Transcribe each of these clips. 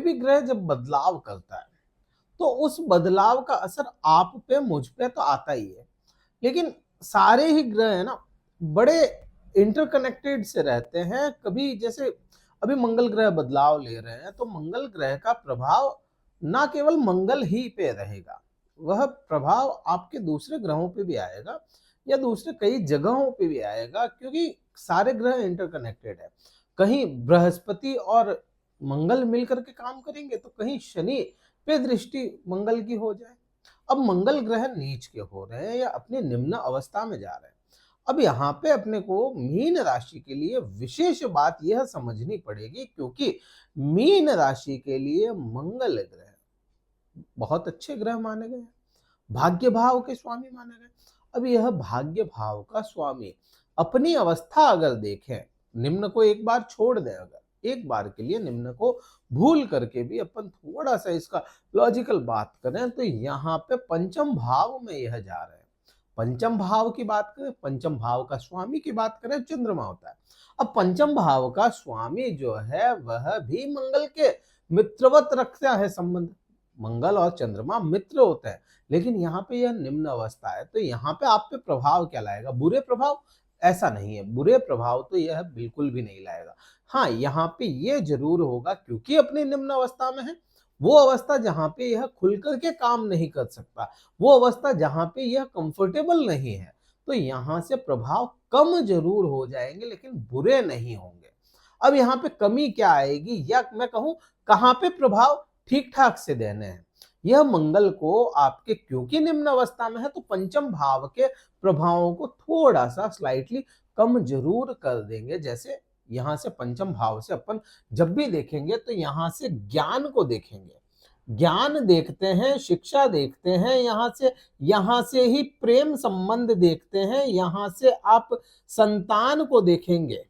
भी ग्रह जब बदलाव करता है तो उस बदलाव का असर आप पे मुझ पे तो आता ही है, लेकिन सारे ही ग्रह है ना बड़े इंटरकनेक्टेड से रहते हैं। कभी जैसे अभी मंगल ग्रह बदलाव ले रहे हैं तो मंगल ग्रह का प्रभाव ना केवल मंगल ही पे रहेगा, वह प्रभाव आपके दूसरे ग्रहों पे भी आएगा या दूसरे कई जगहों पे भी आएगा, क्योंकि सारे ग्रह इंटरकनेक्टेड है। कहीं बृहस्पति और मंगल मिलकर के काम करेंगे तो कहीं शनि पे दृष्टि मंगल की हो जाए। अब मंगल ग्रह नीच के हो रहे हैं या अपनी निम्न अवस्था में जा रहे हैं। अब यहाँ पे अपने को मीन राशि के लिए विशेष बात यह समझनी पड़ेगी, क्योंकि मीन राशि के लिए मंगल ग्रह बहुत अच्छे ग्रह माने गए हैं, भाग्य भाव के स्वामी माने गए। अब यह भाग्य भाव का स्वामी अपनी अवस्था अगर देखें, निम्न को एक बार छोड़ दें, अगर एक बार के लिए निम्न को भूल करके भी अपन थोड़ा सा इसका लॉजिकल बात करें तो यहाँ पे पंचम भाव में यह जा रहे हैं। पंचम भाव की बात करें, पंचम भाव का स्वामी की बात करें, चंद्रमा होता है। अब पंचम भाव का स्वामी जो है वह भी मंगल के मित्रवत रखता है संबंध। मंगल और चंद्रमा मित्र होते हैं, लेकिन यहाँ पे यह निम्न अवस्था है तो यहाँ पे आप पे प्रभाव क्या लाएगा? बुरे प्रभाव? ऐसा नहीं है, बुरे प्रभाव तो यह बिल्कुल भी नहीं लाएगा। हाँ, यहाँ पे ये जरूर होगा, क्योंकि अपनी निम्न अवस्था में है, वो अवस्था जहाँ पे यह खुल करके काम नहीं कर सकता, वो अवस्था जहाँ पे यह कंफर्टेबल नहीं है, तो यहाँ से प्रभाव कम जरूर हो जाएंगे लेकिन बुरे नहीं होंगे। अब यहाँ पे कमी क्या आएगी, या मैं कहूँ कहाँ पे प्रभाव ठीक ठाक से देने हैं? यह मंगल को आपके क्योंकि निम्न अवस्था में है तो पंचम भाव के प्रभावों को थोड़ा सा स्लाइटली कम जरूर कर देंगे। जैसे यहां से पंचम भाव से अपन जब भी देखेंगे तो यहां से ज्ञान को देखेंगे, ज्ञान देखते हैं, शिक्षा देखते हैं, यहां से ही प्रेम संबंध देखते हैं, यहां से आप संतान को देखेंगे।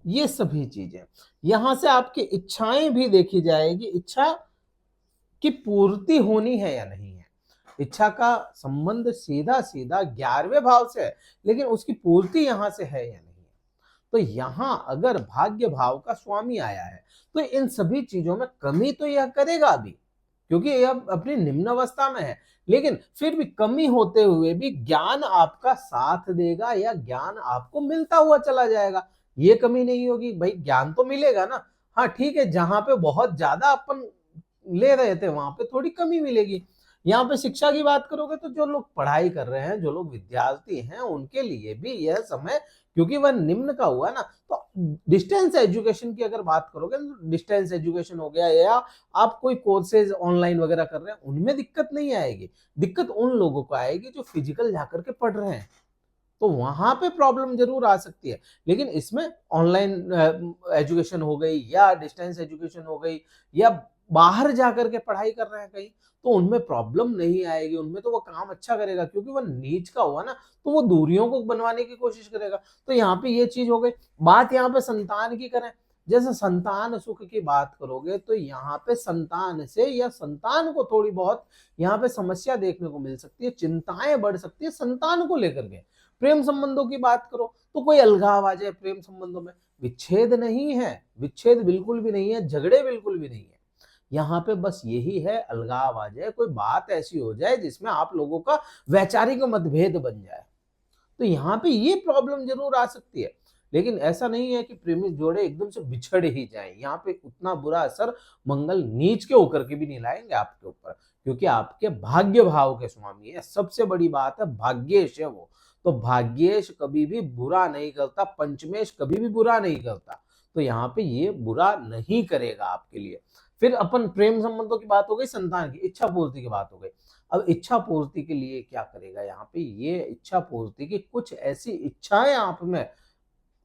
ये सभी चीजें यहां से आपकी इच्छाएं भी देखी जाएगी, इच्छा की पूर्ति होनी है या नहीं है। इच्छा का संबंध सीधा सीधा 11वें भाव से है, लेकिन उसकी पूर्ति यहां से है या नहीं है। तो यहां अगर भाग्य भाव का स्वामी आया है तो इन सभी चीजों में कमी तो यह करेगा अभी, क्योंकि यह अपनी निम्न अवस्था में है, लेकिन फिर भी कमी होते हुए भी ज्ञान आपका साथ देगा या ज्ञान आपको मिलता हुआ चला जाएगा। ये कमी नहीं होगी, भाई ज्ञान तो मिलेगा ना। हाँ ठीक है, जहां पे बहुत ज्यादा अपन ले रहे थे वहां पे थोड़ी कमी मिलेगी। यहाँ पे शिक्षा की बात करोगे तो जो लोग पढ़ाई कर रहे हैं, जो लोग विद्यार्थी हैं, उनके लिए भी यह समय, क्योंकि वह निम्न का हुआ ना, तो डिस्टेंस एजुकेशन की अगर बात करोगे तो डिस्टेंस एजुकेशन हो गया या आप कोई कोर्सेज ऑनलाइन वगैरह कर रहे हैं, उनमें दिक्कत नहीं आएगी। दिक्कत उन लोगों को आएगी जो फिजिकल जाकर के पढ़ रहे हैं, तो वहां पे प्रॉब्लम जरूर आ सकती है। लेकिन इसमें ऑनलाइन एजुकेशन हो गई या डिस्टेंस एजुकेशन हो गई या बाहर जाकर के पढ़ाई कर रहे हैं कहीं, तो उनमें प्रॉब्लम नहीं आएगी, उनमें तो वो काम अच्छा करेगा, क्योंकि वो नीच का हुआ ना, तो वो दूरियों को बनवाने की कोशिश करेगा। तो यहाँ पे ये चीज हो गई। बात यहाँ पे संतान की करें, जैसे संतान सुख की बात करोगे तो यहाँ पे संतान से या संतान को थोड़ी बहुत यहाँ पे समस्या देखने को मिल सकती है, चिंताएं बढ़ सकती है संतान को लेकर के। प्रेम संबंधों की बात करो तो कोई अलगाव आ जाए प्रेम संबंधों में, विच्छेद नहीं है, विच्छेद बिल्कुल भी नहीं है, झगड़े बिल्कुल भी नहीं है। यहाँ पे बस यही है, अलगाव आ जाए, कोई बात ऐसी हो जाए जिसमें आप लोगों का वैचारिक मतभेद बन जाए, तो यहाँ पे ये प्रॉब्लम जरूर आ सकती है। लेकिन ऐसा नहीं है कि प्रेमी जोड़े एकदम से बिछड़ ही जाए, यहाँ पे उतना बुरा असर मंगल नीच के होकर के भी नहीं लाएंगे आपके ऊपर, क्योंकि आपके भाग्य भाव के स्वामी है। सबसे बड़ी बात है, भाग्येश है वो, तो भाग्येश कभी भी बुरा नहीं करता, पंचमेश कभी भी बुरा नहीं करता, तो यहाँ पे ये बुरा नहीं करेगा आपके लिए। फिर अपन प्रेम संबंधों की बात हो गई, संतान की इच्छा पूर्ति की बात हो गई। अब इच्छा पूर्ति के लिए क्या करेगा यहाँ पे, ये इच्छा पूर्ति की कुछ ऐसी इच्छाएं आप में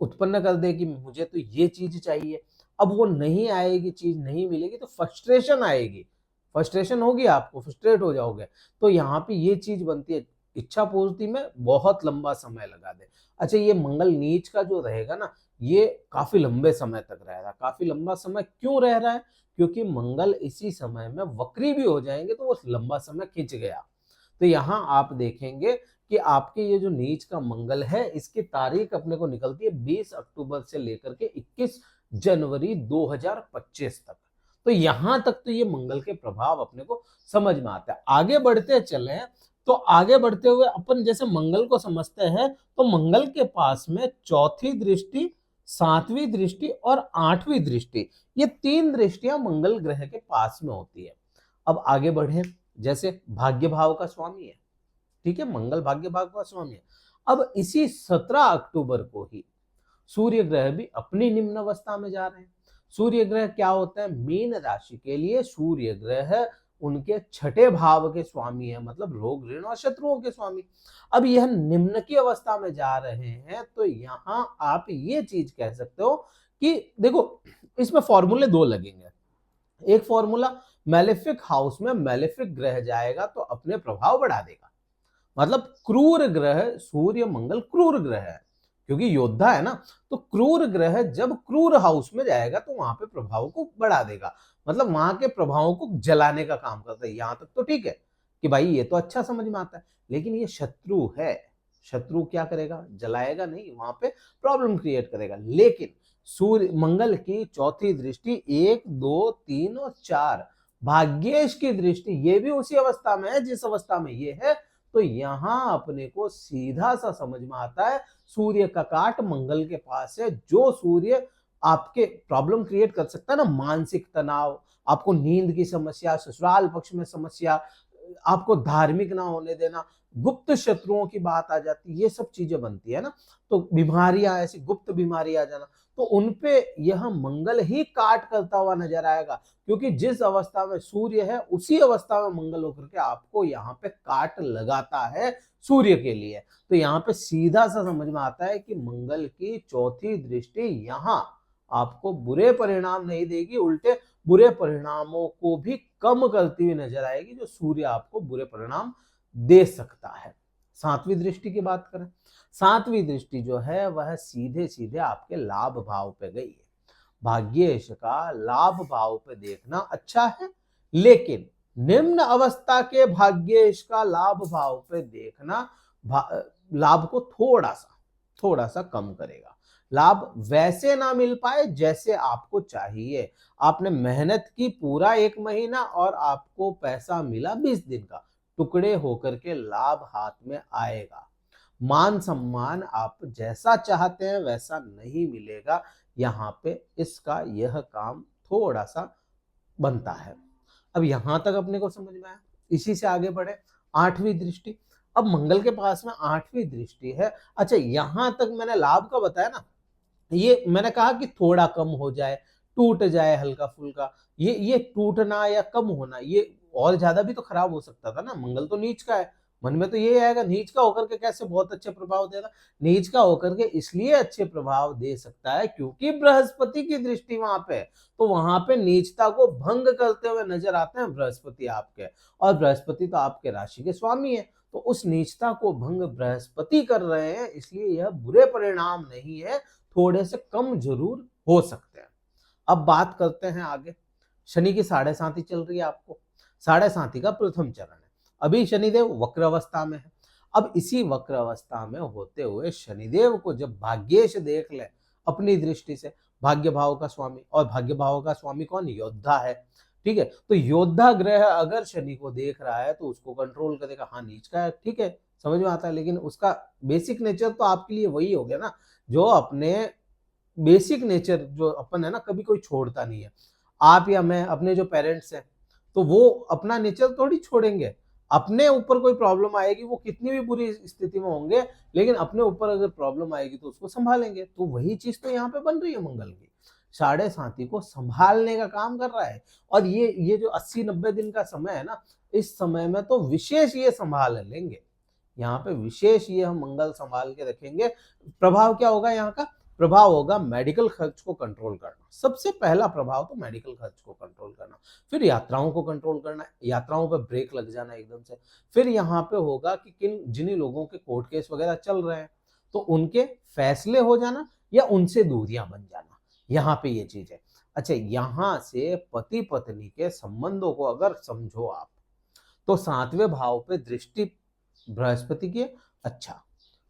उत्पन्न कर दे कि मुझे तो ये चीज चाहिए। अब वो नहीं आएगी, चीज नहीं मिलेगी तो फ्रस्ट्रेशन आएगी, फ्रस्ट्रेशन होगी, आपको फ्रस्ट्रेट हो जाओगे। तो यहाँ पे ये चीज बनती है, इच्छा पूर्ति में बहुत लंबा समय लगा दे। अच्छा, ये मंगल नीच का जो रहेगा ना, ये काफी लंबे समय तक रहेगा। काफी लंबा समय क्यों रह रहा है? क्योंकि मंगल इसी समय में वक्री भी हो जाएंगे तो वो लंबा समय खिंच गया। तो यहाँ आप देखेंगे कि आपके ये जो नीच का मंगल है, इसकी तारीख अपने को निकलती है 20 अक्टूबर से लेकर के 21 जनवरी 2025 तक। तो तो यहां तक तो ये मंगल के प्रभाव अपने को समझ में आता है। आगे बढ़ते चले तो आगे बढ़ते हुए अपन जैसे मंगल को समझते हैं, तो मंगल के पास में चौथी दृष्टि, सातवीं दृष्टि और आठवीं दृष्टि, ये तीन दृष्टियां मंगल ग्रह के पास में होती है। अब आगे बढ़े, जैसे भाग्य भाव का स्वामी है, ठीक है, मंगल भाग्य भाव का स्वामी है। अब इसी 17 अक्टूबर को ही सूर्य ग्रह भी अपनी निम्न अवस्था में जा रहे हैं। सूर्य ग्रह क्या होता है, मीन राशि के लिए सूर्य ग्रह उनके छठे भाव के स्वामी है, मतलब रोग ऋण और शत्रुओं के स्वामी। अब यह निम्न की अवस्था में जा रहे हैं, तो यहां आप ये चीज कह सकते हो कि देखो इसमें फॉर्मूले दो लगेंगे। एक फॉर्मूला, मैलेफिक हाउस में मैलेफिक ग्रह जाएगा तो अपने प्रभाव बढ़ा देगा, मतलब क्रूर ग्रह, सूर्य मंगल क्रूर ग्रह है क्योंकि योद्धा है ना, तो क्रूर ग्रह जब क्रूर हाउस में जाएगा तो वहां पे प्रभाव को बढ़ा देगा, मतलब वहां के प्रभावों को जलाने का काम करता है। यहां तक तो ठीक है कि भाई ये तो अच्छा समझ में आता है, लेकिन ये शत्रु है, शत्रु क्या करेगा, जलाएगा नहीं, वहां पे प्रॉब्लम क्रिएट करेगा। लेकिन सूर्य मंगल की चौथी दृष्टि 1, 2, 3 और 4, भाग्येश की दृष्टि, ये भी उसी अवस्था में है जिस अवस्था में ये है, तो यहां अपने को सीधा सा समझ में आता है सूर्य का काट मंगल के पास है, जो सूर्य आपके प्रॉब्लम क्रिएट कर सकता है ना, मानसिक तनाव, आपको नींद की समस्या, ससुराल पक्ष में समस्या, आपको धार्मिक ना होने देना, गुप्त शत्रुओं की बात आ जाती, ये सब चीजें बनती है ना, तो बीमारियां, ऐसी गुप्त बीमारी आ जाना, तो उनपे यह मंगल ही काट करता हुआ नजर आएगा, क्योंकि जिस अवस्था में सूर्य है उसी अवस्था में मंगल होकर के आपको यहाँ पे काट लगाता है सूर्य के लिए। तो यहाँ पे सीधा सा समझ में आता है कि मंगल की चौथी दृष्टि यहाँ आपको बुरे परिणाम नहीं देगी, उल्टे बुरे परिणामों को भी कम करती हुई नजर आएगी, जो सूर्य आपको बुरे परिणाम दे सकता है। सातवीं दृष्टि की बात करें, सातवीं दृष्टि जो है वह सीधे सीधे आपके लाभ भाव पे गई है। भाग्येश का लाभ भाव पे देखना अच्छा है, लेकिन निम्न अवस्था के भाग्येश का लाभ भाव पे देखना लाभ को थोड़ा सा कम करेगा। लाभ वैसे ना मिल पाए जैसे आपको चाहिए, आपने मेहनत की पूरा 1 महीना और आपको पैसा मिला 20 दिन का, टुकड़े होकर के लाभ हाथ में आएगा। मान सम्मान आप जैसा चाहते हैं वैसा नहीं मिलेगा, यहाँ पे इसका यह काम थोड़ा सा बनता है। अब यहां तक अपने को समझ में आया। इसी से आगे बढ़े, आठवीं दृष्टि। अब मंगल के पास में आठवीं दृष्टि है। अच्छा, यहां तक मैंने लाभ का बताया ना, ये मैंने कहा कि थोड़ा कम हो जाए, टूट जाए हल्का फुल्का, ये टूटना या कम होना, ये और ज्यादा भी तो खराब हो सकता था ना। मंगल तो नीच का है, मन में तो ये आएगा नीच का होकर के कैसे बहुत अच्छे प्रभाव देगा। नीच का होकर के इसलिए अच्छे प्रभाव दे सकता है क्योंकि बृहस्पति की दृष्टि वहां पे, तो वहां पे नीचता को भंग करते हुए नजर आते हैं बृहस्पति आपके, और बृहस्पति तो आपके राशि के स्वामी है, तो उस नीचता को भंग बृहस्पति कर रहे हैं, इसलिए यह बुरे परिणाम नहीं है, थोड़े से कम जरूर हो सकते हैं। अब बात करते हैं आगे, शनि की 7.5 चल रही है आपको, 7.5 का प्रथम चरण है। अभी शनिदेव वक्र अवस्था में है। अब इसी वक्र अवस्था में होते हुए शनिदेव को जब भाग्येश देख ले अपनी दृष्टि से, भाग्य भाव का स्वामी, और भाग्य भाव का स्वामी कौन, योद्धा है, ठीक है, तो योद्धा ग्रह अगर शनि को देख रहा है तो उसको कंट्रोल करेगा। हाँ नीच का है, ठीक है, समझ में आता है, लेकिन उसका बेसिक नेचर तो आपके लिए वही हो गया ना, जो अपने बेसिक नेचर जो अपन है ना, कभी कोई छोड़ता नहीं है। आप या मैं, अपने जो पेरेंट्स हैं, तो वो अपना नेचर थोड़ी छोड़ेंगे। अपने ऊपर कोई प्रॉब्लम आएगी, वो कितनी भी बुरी स्थिति में होंगे, लेकिन अपने ऊपर अगर प्रॉब्लम आएगी तो उसको संभालेंगे। तो वही चीज तो यहाँ पे बन रही है मंगल की, 7.5 को संभालने का काम कर रहा है। और ये जो 80-90 दिन का समय है ना, इस समय में तो विशेष ये संभाल लेंगे, यहाँ पे विशेष ये हम मंगल संभाल के रखेंगे। प्रभाव क्या होगा यहाँ का, प्रभाव होगा मेडिकल खर्च को कंट्रोल करना। सबसे पहला प्रभाव तो मेडिकल खर्च को कंट्रोल करना, फिर यात्राओं को कंट्रोल करना, यात्राओं पर ब्रेक लग जाना एकदम से। फिर यहाँ पे होगा कि जिन लोगों के कोर्ट केस वगैरह चल रहे हैं तो उनके फैसले हो जाना या उनसे दूरियां बन जाना, यहाँ पे ये चीज है। अच्छा, यहाँ से पति पत्नी के संबंधों को अगर समझो आप, तो 7वें भाव पे दृष्टि बृहस्पति की, अच्छा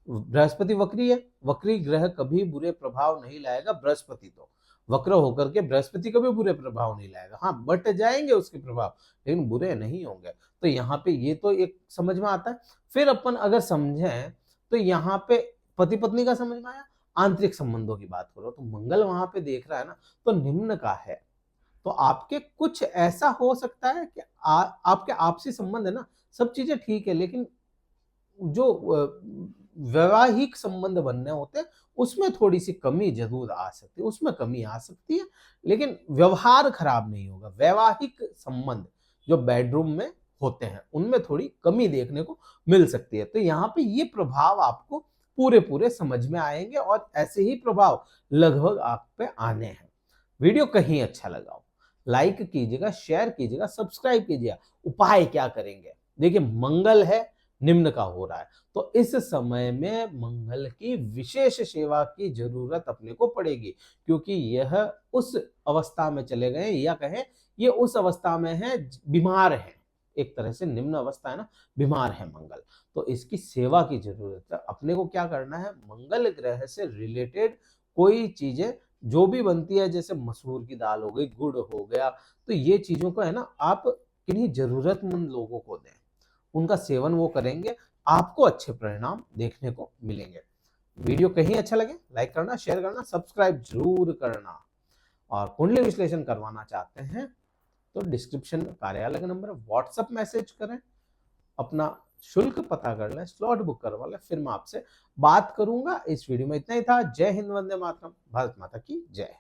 बृहस्पति वक्री है, वक्री ग्रह कभी बुरे प्रभाव नहीं लाएगा बृहस्पति, तो वक्र होकर के बृहस्पति का भी बुरे प्रभाव नहीं लाएगा। हाँ, बट जाएंगे उसके प्रभाव, लेकिन बुरे नहीं होंगे। तो यहाँ पे ये तो एक समझ में आता है। फिर अपन अगर समझें तो यहाँ पे पति पत्नी का समझ में आया, आंतरिक संबंधों की बात करो तो मंगल वहां पे देख रहा है ना, तो निम्न का है। तो आपके कुछ ऐसा हो सकता है कि आपके आपसी संबंध है ना, सब चीजें ठीक है, लेकिन जो वैवाहिक संबंध बनने होते हैं उसमें थोड़ी सी कमी जरूर आ सकती है, उसमें कमी आ सकती है, लेकिन व्यवहार खराब नहीं होगा। वैवाहिक संबंध जो बेडरूम में होते हैं उनमें थोड़ी कमी देखने को मिल सकती है। तो यहाँ पे ये प्रभाव आपको पूरे पूरे समझ में आएंगे और ऐसे ही प्रभाव लगभग आप पे आने हैं। वीडियो कहीं अच्छा लगा हो लाइक कीजिएगा, शेयर कीजिएगा, सब्सक्राइब कीजिएगा। उपाय क्या करेंगे? देखिए, मंगल है, निम्न का हो रहा है, तो इस समय में मंगल की विशेष सेवा की जरूरत अपने को पड़ेगी, क्योंकि यह उस अवस्था में चले गए, या कहें ये उस अवस्था में है, बीमार है। एक तरह से निम्न अवस्था है ना, बीमार है मंगल, तो इसकी सेवा की जरूरत है। अपने को क्या करना है? मंगल ग्रह से रिलेटेड कोई चीजें जो भी बनती है, जैसे मसूर की दाल हो गई, गुड़ हो गया, तो ये चीजों को है ना आप किन्हीं जरूरतमंद लोगों को दें, उनका सेवन वो करेंगे, आपको अच्छे परिणाम देखने को मिलेंगे। वीडियो कहीं अच्छा लगे लाइक करना, शेयर करना, सब्सक्राइब जरूर करना। और कुंडली विश्लेषण करवाना चाहते हैं तो डिस्क्रिप्शन में कार्यालय का नंबर है, व्हाट्सएप मैसेज करें, अपना शुल्क पता कर लें, स्लॉट बुक करवा लें, फिर मैं आपसे बात करूंगा। इस वीडियो में इतना ही था। जय हिंद, वंदे मातरम, भारत माता की जय।